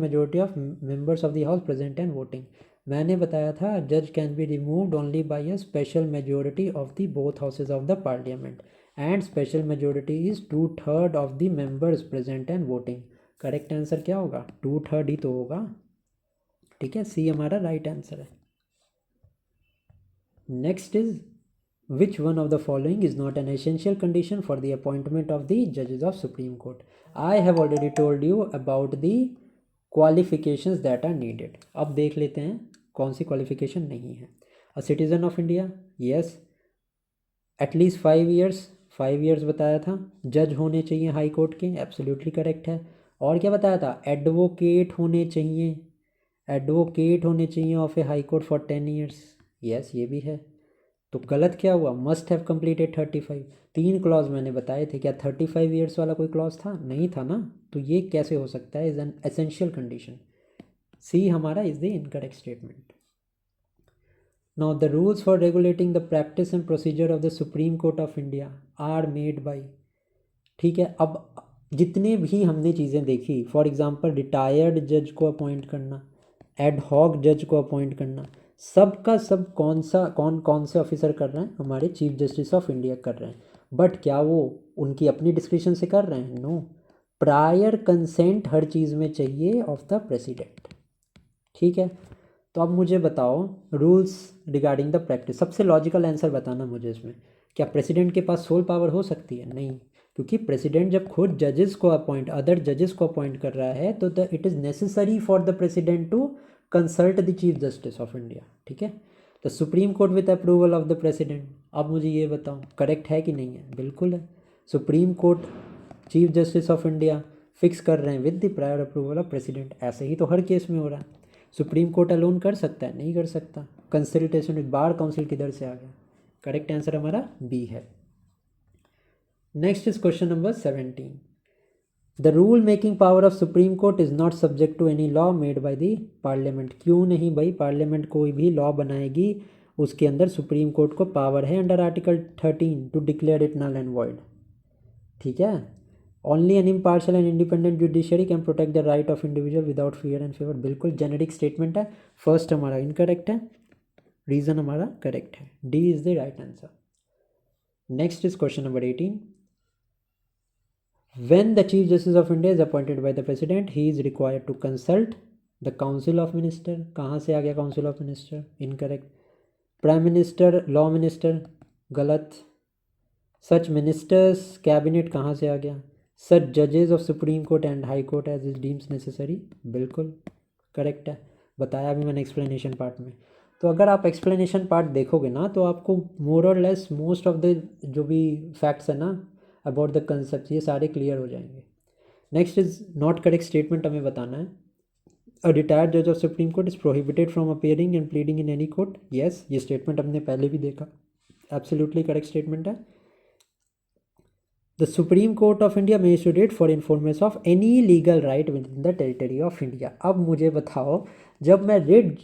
majority of members of the house present and voting. मैंने बताया था जज can be removed only by a special majority of the both houses of the parliament and special majority is 2/3 of the members present and voting. Correct answer क्या होगा, 2/3 ही तो होगा. ठीक है, सी हमारा राइट आंसर है. Next is which one of the following is not an essential condition for the appointment of the जजेस of supreme Court. I have already told you about the qualifications that are needed. अब देख लेते हैं कौन सी क्वालिफिकेशन नहीं है. A citizen of India. Yes. At least 5 years बताया था. जज होने चाहिए हाई कोर्ट के. एब्सोल्युटली करेक्ट है. और क्या बताया था, एडवोकेट होने चाहिए. एडवोकेट होने चाहिए of A high court for 10 years. Yes, ये भी है. तो गलत क्या हुआ, मस्ट हैव कंप्लीटेड 35. 3 क्लॉज मैंने बताए थे, क्या 35 ईयर्स वाला कोई क्लॉज था, नहीं था ना. तो ये कैसे हो सकता है, is an essential condition. C हमारा is the incorrect statement. Now the rules for regulating the practice and procedure of the supreme court of India are made by. ठीक है, अब जितने भी हमने चीज़ें देखी, फॉर एग्जांपल रिटायर्ड जज को अपॉइंट करना, एड हॉक जज को अपॉइंट करना, सब का सब कौन से ऑफिसर कर रहे हैं, हमारे चीफ जस्टिस ऑफ इंडिया कर रहे हैं. बट क्या वो उनकी अपनी डिस्क्रिप्शन से कर रहे हैं, नो. प्रायर कंसेंट हर चीज़ में चाहिए ऑफ द प्रेसिडेंट. ठीक है, तो अब मुझे बताओ रूल्स रिगार्डिंग द प्रैक्टिस. सबसे लॉजिकल आंसर बताना मुझे इसमें, क्या प्रेसिडेंट के पास सोल पावर हो सकती है, नहीं. क्योंकि प्रेसिडेंट जब खुद जजेस को अदर जजेस को अपॉइंट कर रहा है तो it is necessary for the president to consult the chief justice of India. ठीक है, तो supreme court with approval of the president. अब मुझे ये बताओ करेक्ट है कि नहीं है. बिल्कुल है. Supreme court chief justice of India fix कर रहे हैं with the prior approval of president. ऐसे ही तो हर केस में हो रहा है. सुप्रीम कोर्ट अलोन कर सकता है, नहीं कर सकता. कंसल्टेशन विद बार काउंसिल किधर से आ गया. करेक्ट आंसर हमारा बी है. Next is question number 17. The rule making power of supreme court is not subject to any law made by the parliament. क्यों नहीं भाई, पार्लियामेंट कोई भी लॉ बनाएगी उसके अंदर सुप्रीम कोर्ट को पावर है under article 13 to declare it null and void. ठीक है, only an impartial and independent judiciary can protect the right of individual without fear and favour. बिल्कुल जेनेरिक स्टेटमेंट है. फर्स्ट हमारा इनकरेक्ट है, रीज़न हमारा करेक्ट है. D is the right answer. Next is question number 18. When the Chief Justice of India is appointed by the President, he is required to consult the council of minister, कहाँ से आ गया council of minister, incorrect. Prime minister, law minister, गलत। सच मिनिस्टर्स, कैबिनेट, कहाँ से आ गया। सच जजेस of supreme court and high court as is deems necessary, बिल्कुल करेक्ट है, बताया अभी मैंने एक्सप्लेनेशन पार्ट में। तो अगर आप एक्सप्लेनेशन पार्ट देखोगे ना तो आपको मोर और लेस मोस्ट ऑफ द जो भी फैक्ट्स है ना अबाउट द कंसेप्ट ये सारे क्लियर हो जाएंगे। Next is not correct statement हमें बताना है। अ रिटायर्ड जज of supreme court is prohibited from appearing and pleading in any court, yes ये स्टेटमेंट हमने पहले भी देखा, एब्सोल्युटली करेक्ट स्टेटमेंट है। The supreme court of India may issue writ for enforcement of any legal right within the territory of India। अब मुझे बताओ, जब मैं रिट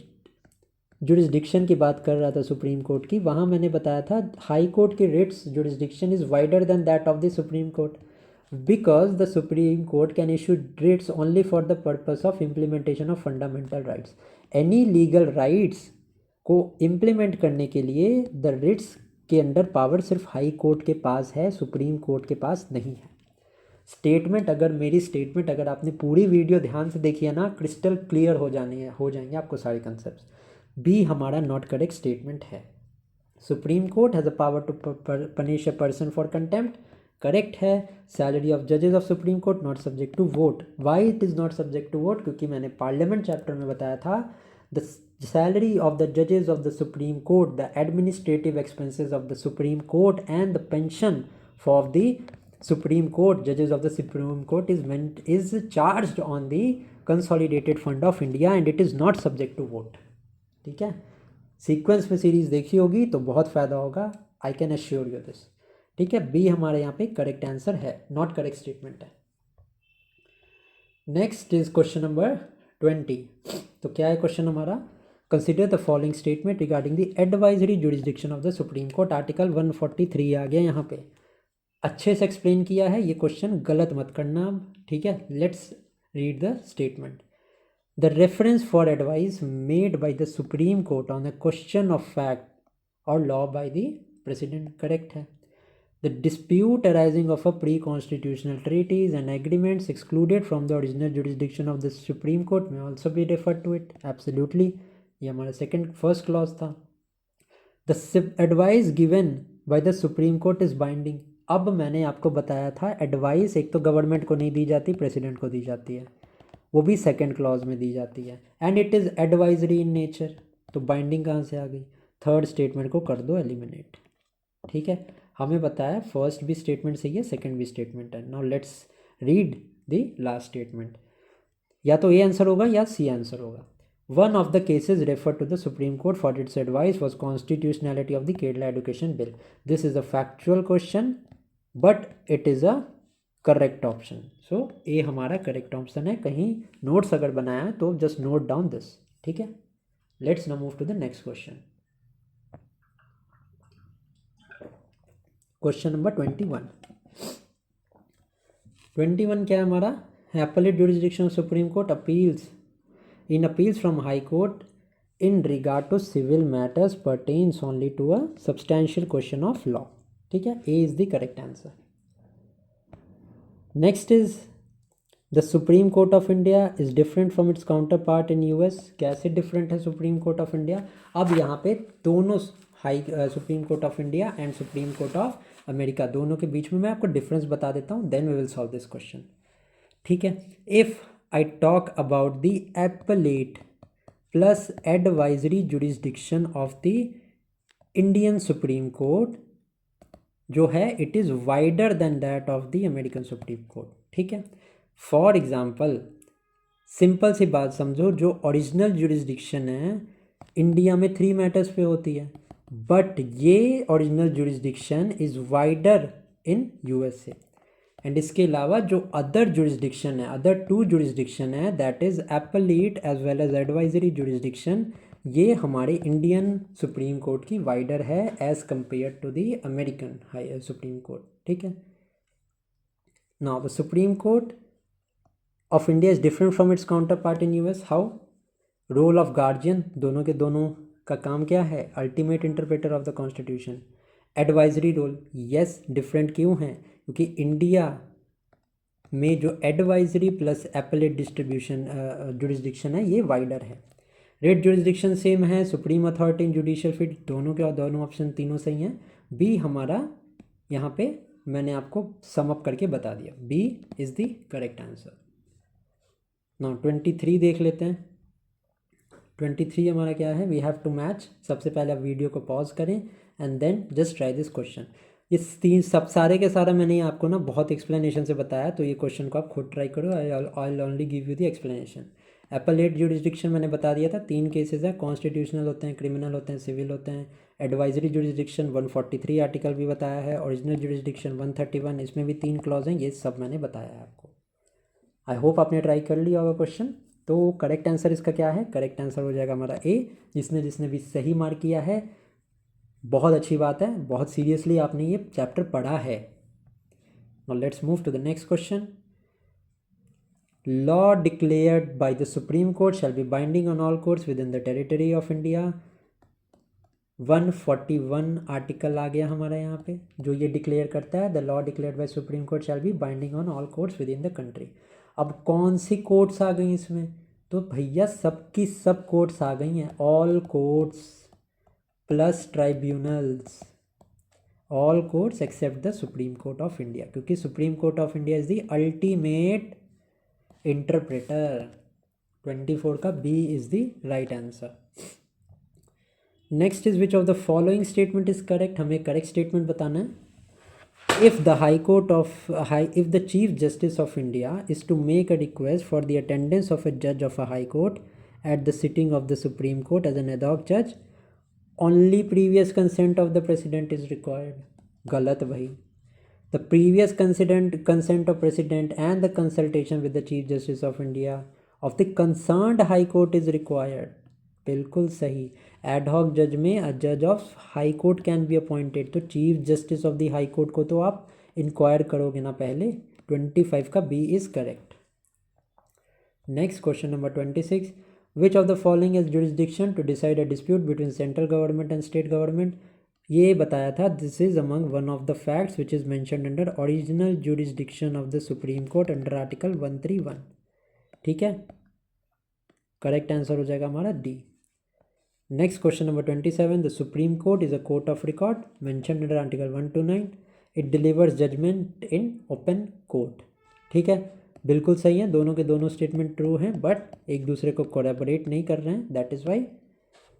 जुरिस्डिक्शन की बात कर रहा था सुप्रीम कोर्ट की, वहाँ मैंने बताया था हाई कोर्ट की writs jurisdiction is wider than that of the supreme court, because the supreme court can issue writs only for the purpose of implementation of fundamental rights. Any legal rights को इम्प्लीमेंट करने के लिए द रिट्स के अंडर पावर सिर्फ हाई कोर्ट के पास है, सुप्रीम कोर्ट के पास नहीं है। स्टेटमेंट अगर मेरी स्टेटमेंट अगर आपने पूरी वीडियो ध्यान से देखी है ना, क्रिस्टल क्लियर हो जाएंगे आपको सारे कंसेप्ट। बी हमारा नॉट करेक्ट स्टेटमेंट है। Supreme court has a power to punish a person for contempt, correct है। सैलरी ऑफ जजेस of supreme court not subject to vote, why it is not subject to vote, क्योंकि मैंने पार्लियामेंट चैप्टर में बताया था the salary of the judges of the Supreme Court, the administrative expenses of the Supreme Court and the pension for the Supreme Court, judges of the Supreme Court is charged on the consolidated fund of India and it is not subject to vote। ठीक है, सीक्वेंस में सीरीज देखी होगी तो बहुत फ़ायदा होगा, I can assure you this. ठीक है, बी हमारे यहाँ पे करेक्ट आंसर है, नॉट करेक्ट स्टेटमेंट है। Next is question number 20। तो क्या है क्वेश्चन हमारा, consider the following statement regarding the advisory jurisdiction of the supreme court. Article 143 आ गया यहाँ पे, अच्छे से एक्सप्लेन किया है ये क्वेश्चन, गलत मत करना। ठीक है, let's read the statement. The reference for advice made by the supreme court on the question of fact और law by the president, correct है। The dispute arising of a pre-constitutional treaties and agreements excluded from the original jurisdiction of the Supreme Court may also be referred to it, absolutely, ये हमारा फर्स्ट क्लॉज था। The advice given by the Supreme Court is binding। अब मैंने आपको बताया था एडवाइस एक तो गवर्नमेंट को नहीं दी जाती, प्रेसिडेंट को दी जाती है, वो भी सेकेंड क्लॉज में दी जाती है, and it is advisory in nature. तो बाइंडिंग कहाँ से आ गई, थर्ड स्टेटमेंट को कर दो एलिमिनेट। ठीक है, हमें बताया फर्स्ट भी स्टेटमेंट सही है, सेकंड भी स्टेटमेंट है। Now let's read the last statement, या तो ए आंसर होगा या सी आंसर होगा। One of the cases refer to the supreme Court for its advice was constitutionality of the Kerala education bill. This is a factual question but it is a correct option, so A हमारा करेक्ट ऑप्शन है। कहीं नोट्स अगर बनाया है तो जस्ट नोट डाउन दिस। ठीक है, let's now move to the next question. Question number 21 क्या है हमारा, appellate jurisdiction of supreme Court appeals in appeals from high court in regard to civil matters pertains only to a substantial question of law. ठीक है, A is the correct answer. Next is the supreme court of India is different from its counterpart in US. कैसे डिफरेंट है सुप्रीम कोर्ट ऑफ इंडिया, अब यहाँ पे दोनों supreme court of India and supreme court of America दोनों के बीच में मैं आपको डिफरेंस बता देता हूँ, then we will solve this question. ठीक है, if I talk about the appellate plus advisory jurisdiction of the Indian supreme court जो है it is wider than that of the American supreme court. ठीक है, फॉर एग्जाम्पल सिंपल सी बात समझो, जो ओरिजिनल जुरिस्डिक्शन है इंडिया में 3 मैटर्स पे होती है, बट ये original jurisdiction is wider in USA. And इसके अलावा जो अदर जुरिस्डिक्शन है, अदर 2 जुरिस्डिक्शन है, that is appellate as well as advisory jurisdiction, ये हमारे इंडियन सुप्रीम कोर्ट की वाइडर है as compare to the American high supreme court. ठीक है, now the supreme court of India is different from its counterpart in US. How, role of guardian, दोनों के दोनों का काम क्या है, अल्टीमेट इंटरप्रेटर ऑफ द में जो advisory plus appellate distribution jurisdiction है ये वाइडर है। रेट जुरिस्डिक्शन सेम है, supreme authority in judicial field, दोनों के दोनों ऑप्शन तीनों सही हैं। बी हमारा यहाँ पे मैंने आपको सम अप करके बता दिया, B is the correct answer. Now 23 देख लेते हैं। 23 हमारा क्या है, वी हैव टू मैच। सबसे पहले आप वीडियो को पॉज करें and then just try this question. इस तीन सब सारे के सारा मैंने आपको ना बहुत एक्सप्लेनेशन से बताया, तो ये क्वेश्चन को आप खुद ट्राई करो। I only give you the explanation. Appellate jurisdiction मैंने बता दिया था, 3 केसेस है, कॉन्स्टिट्यूशनल होते हैं, क्रिमिनल होते हैं, सिविल होते हैं। एडवाइजरी जुरिस्डिक्शन 143 आर्टिकल भी बताया है, ओरिजिनल जुरिस्डिक्शन 131, इसमें भी 3 क्लॉज हैं, ये सब मैंने बताया है आपको। आई होप आपने ट्राई कर लिया होगा क्वेश्चन। तो करेक्ट आंसर इसका क्या है, करेक्ट आंसर हो जाएगा हमारा ए। जिसने जिसने भी सही मार्क किया है बहुत अच्छी बात है, बहुत सीरियसली आपने ये चैप्टर पढ़ा है। Now let's move to the next question. Law declared by the supreme Court shall be binding on all courts within the territory of India. 141 article आ गया हमारा यहाँ पे, जो ये डिक्लेयर करता है the law declared by Supreme Court shall be binding on all courts within the country. अब कौन सी कोर्ट्स आ गई इसमें, तो भैया सबकी सब कोर्ट्स आ गई हैं, all courts plus tribunals, all courts except the supreme court of India, क्योंकि Supreme court of India is the ultimate interpreter. 24 का B is the right answer. Next is which of the following statement is correct, हमें करेक्ट स्टेटमेंट बताना है। If the if the Chief Justice of India is to make a request for the attendance of a judge of a High Court at the sitting of the Supreme Court as an ad hoc judge, only previous consent of the President is required. गलत भाई, the previous consent of President and the consultation with the Chief Justice of India of the concerned High Court is required. बिल्कुल सही। एड हॉक जज में अ जज of high court can be appointed, तो chief justice of the high court को तो आप इंक्वायर करोगे ना पहले। 25 का B is correct. Next question number 26, which of the following is jurisdiction to decide a dispute between central government and state government. ये बताया था, this is among one of the facts which is mentioned under original jurisdiction of the supreme Court under article 131। ठीक है, करेक्ट आंसर हो जाएगा हमारा D. Next question number 27, the Supreme Court is a court of record mentioned under Article 129. It delivers judgment in open court. ठीक है, बिल्कुल सही है, दोनों के दोनों स्टेटमेंट ट्रू हैं, बट एक दूसरे को कोलैबोरेट नहीं कर रहे हैं, दैट इज़ वाई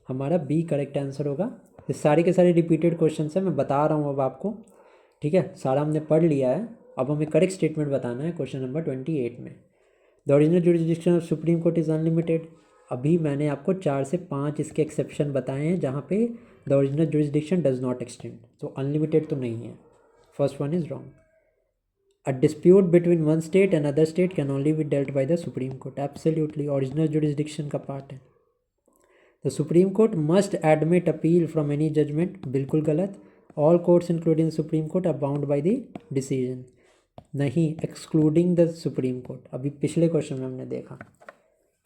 हमारा बी करेक्ट आंसर होगा। ये सारे के सारे रिपीटेड क्वेश्चन हैं, मैं बता रहा हूँ अब आपको। ठीक है, सारा हमने पढ़ लिया है, अब हमें करेक्ट स्टेटमेंट बताना है क्वेश्चन नंबर 28 में। The original jurisdiction of supreme court is unlimited. अभी मैंने आपको 4 से 5 इसके एक्सेप्शन बताए हैं जहाँ पे the original jurisdiction does not extend, तो अनलिमिटेड तो नहीं है। First one is wrong. A dispute between one state and other state can only be dealt by the supreme court, absolutely original jurisdiction का पार्ट है। The supreme court must admit appeal from any judgment, बिल्कुल गलत। All courts including supreme court are bound by the decision, नहीं, एक्सक्लूडिंग द सुप्रीम कोर्ट, अभी पिछले क्वेश्चन में हमने देखा।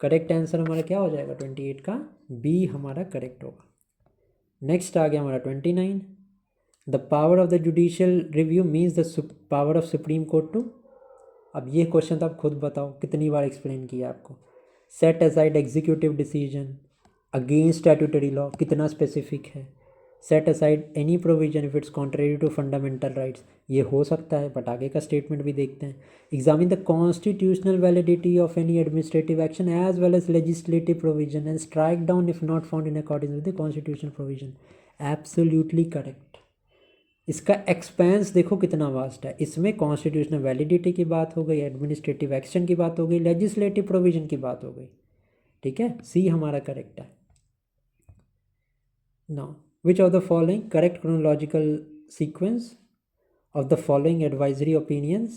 करेक्ट आंसर हमारा क्या हो जाएगा 28 का बी हमारा करेक्ट होगा। नेक्स्ट आ गया हमारा 29, the power of the judicial review means the power of supreme court to. अब ये क्वेश्चन तो आप खुद बताओ, कितनी बार एक्सप्लेन किया आपको। Set aside executive decision against statutory law, कितना स्पेसिफिक है। Set aside any provision if it's contrary to fundamental rights, ये हो सकता है, बट आगे का स्टेटमेंट भी देखते हैं। Examine the constitutional validity of any administrative action as well as legislative provision and strike down if not found in according with the constitutional provision, absolutely correct. इसका एक्सपेंस देखो कितना वास्ट है, इसमें कॉन्स्टिट्यूशनल वैलिडिटी की बात हो गई, एडमिनिस्ट्रेटिव एक्शन की बात हो गई, लेजिस्लेटिव प्रोविजन की बात हो गई। ठीक है, सी हमारा करेक्ट है। Now which of the following correct chronological sequence of the following advisory opinions,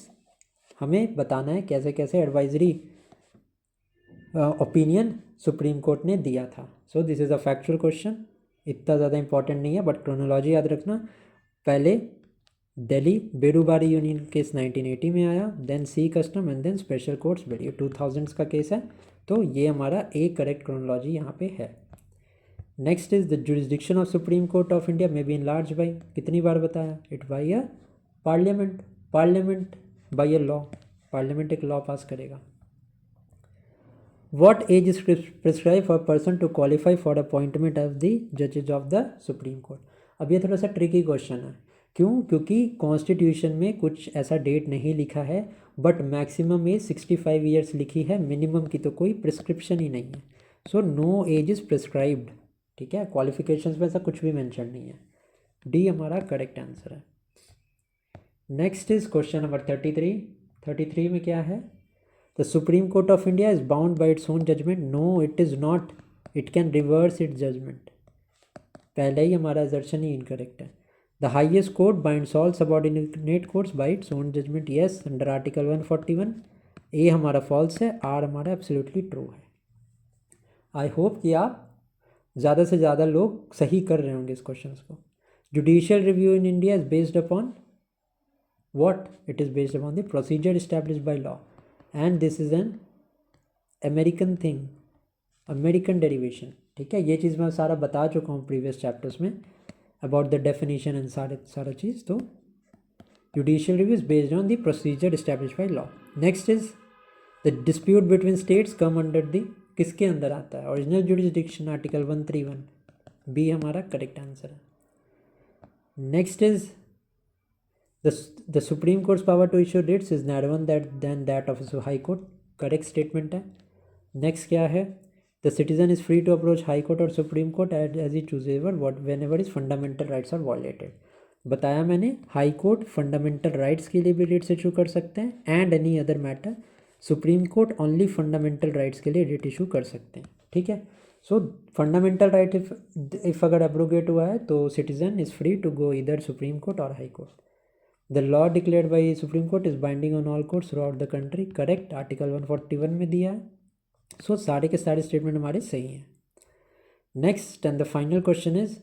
हमें बताना है कैसे कैसे एडवाइजरी ओपिनियन सुप्रीम कोर्ट ने दिया था। So this is a factual question, इतना ज़्यादा इंपॉर्टेंट नहीं है, बट क्रोनोलॉजी याद रखना। पहले दिल्ली बेरूबारी यूनियन केस 1980 में आया, then C custom and then special courts bill, ये 2000s का केस है, तो ये हमारा एक करेक्ट क्रोनोलॉजी यहाँ पे है। Next is the jurisdiction of supreme court of India में बी इनलार्ज बाई, कितनी बार बताया, it by a parliament, parliament by a law, parliament एक लॉ पास करेगा। What age is prescribed for a person to qualify for appointment of the judges of the Supreme Court? अब ये थोड़ा सा ट्रिकी क्वेश्चन है। क्यों? क्योंकि कॉन्स्टिट्यूशन में कुछ ऐसा डेट नहीं लिखा है, बट मैक्सिमम एज 65 ईयर्स लिखी है, मिनिमम की तो कोई प्रिस्क्रिप्शन ही नहीं है। So no age is prescribed, ठीक है। क्वालिफिकेशंस में ऐसा कुछ भी मेंशन नहीं है। डी हमारा करेक्ट आंसर है। Next is question number 33। 33 में क्या है? The Supreme Court of India is bound by its own judgment. No, it is not. It can reverse its judgment. पहले ही हमारा assertion ही incorrect है। The highest court binds all subordinate courts by its own judgment. Yes, under Article 141. A हमारा false है, R हमारा absolutely true है। I hope कि आप ज़्यादा से ज़्यादा लोग सही कर रहे होंगे इस क्वेश्चन को। Judicial review in India is based upon what? It is based upon the procedure established by law. And this is an American thing, American derivation, ठीक है। ये चीज़ मैं सारा बता चुका हूँ प्रीवियस चैप्टर्स में अबाउट द डेफिनेशन एंड सारा चीज़। तो judicial review is based on the procedure establish by law. Next is the dispute between states come under the, किसके अंदर आता है? Original jurisdiction, article 131। बी हमारा करेक्ट आंसर है। Next is The Supreme Court's power to issue writs is narrower than that of a High Court. Correct statement है। Next क्या है? The citizen is free to approach High Court or Supreme Court as he chooses whenever his fundamental rights are violated. बताया मैंने, हाई कोर्ट फंडामेंटल राइट्स के लिए भी रिट्स इशू कर सकते हैं and any other matter. Supreme court only fundamental rights के लिए रिट इशू कर सकते हैं, ठीक है। सो फंडामेंटल राइट इफ अगर एब्रोगेट हुआ है तो citizen is free to go इधर सुप्रीम कोर्ट और high court. The law declared by Supreme Court is binding on all courts throughout the country. Correct, article 141 में दिया है। सो सारे के सारे स्टेटमेंट हमारे सही हैं। Next and the final question is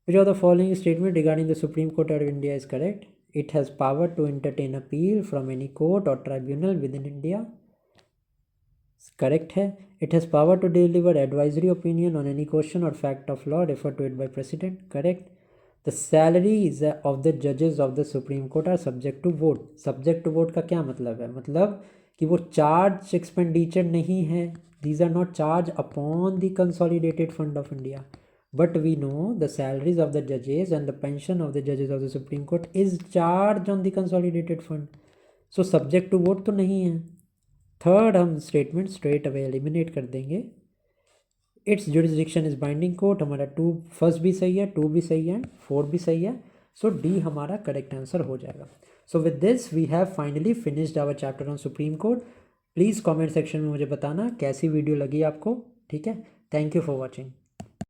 which of the following statement regarding the Supreme Court of India is correct? It has power to entertain appeal from any court or tribunal within India. Correct है। It has power to deliver advisory opinion on any question or fact of law referred to it by President. Correct. The salaries of the judges of the Supreme Court are subject to vote. Subject to vote का क्या मतलब है? मतलब कि वो चार्ज एक्सपेंडिचर नहीं है। These are not charged upon the consolidated fund of India. But we know the salaries of the judges and the pension of the judges of the Supreme Court is charged on the consolidated fund. So subject to vote तो नहीं है। थर्ड हम स्टेटमेंट स्ट्रेट अवे एलिमिनेट कर देंगे। इट्स जुडिसडिक्शन इज बाइंडिंग कोर्ट, हमारा 2 फर्स्ट भी सही है, 2 भी सही है, 4 भी सही है। सो डी हमारा करेक्ट आंसर हो जाएगा। So with this we have finally finished our chapter on supreme court. Please comment section में मुझे बताना कैसी वीडियो लगी आपको, ठीक है। Thank you for watching.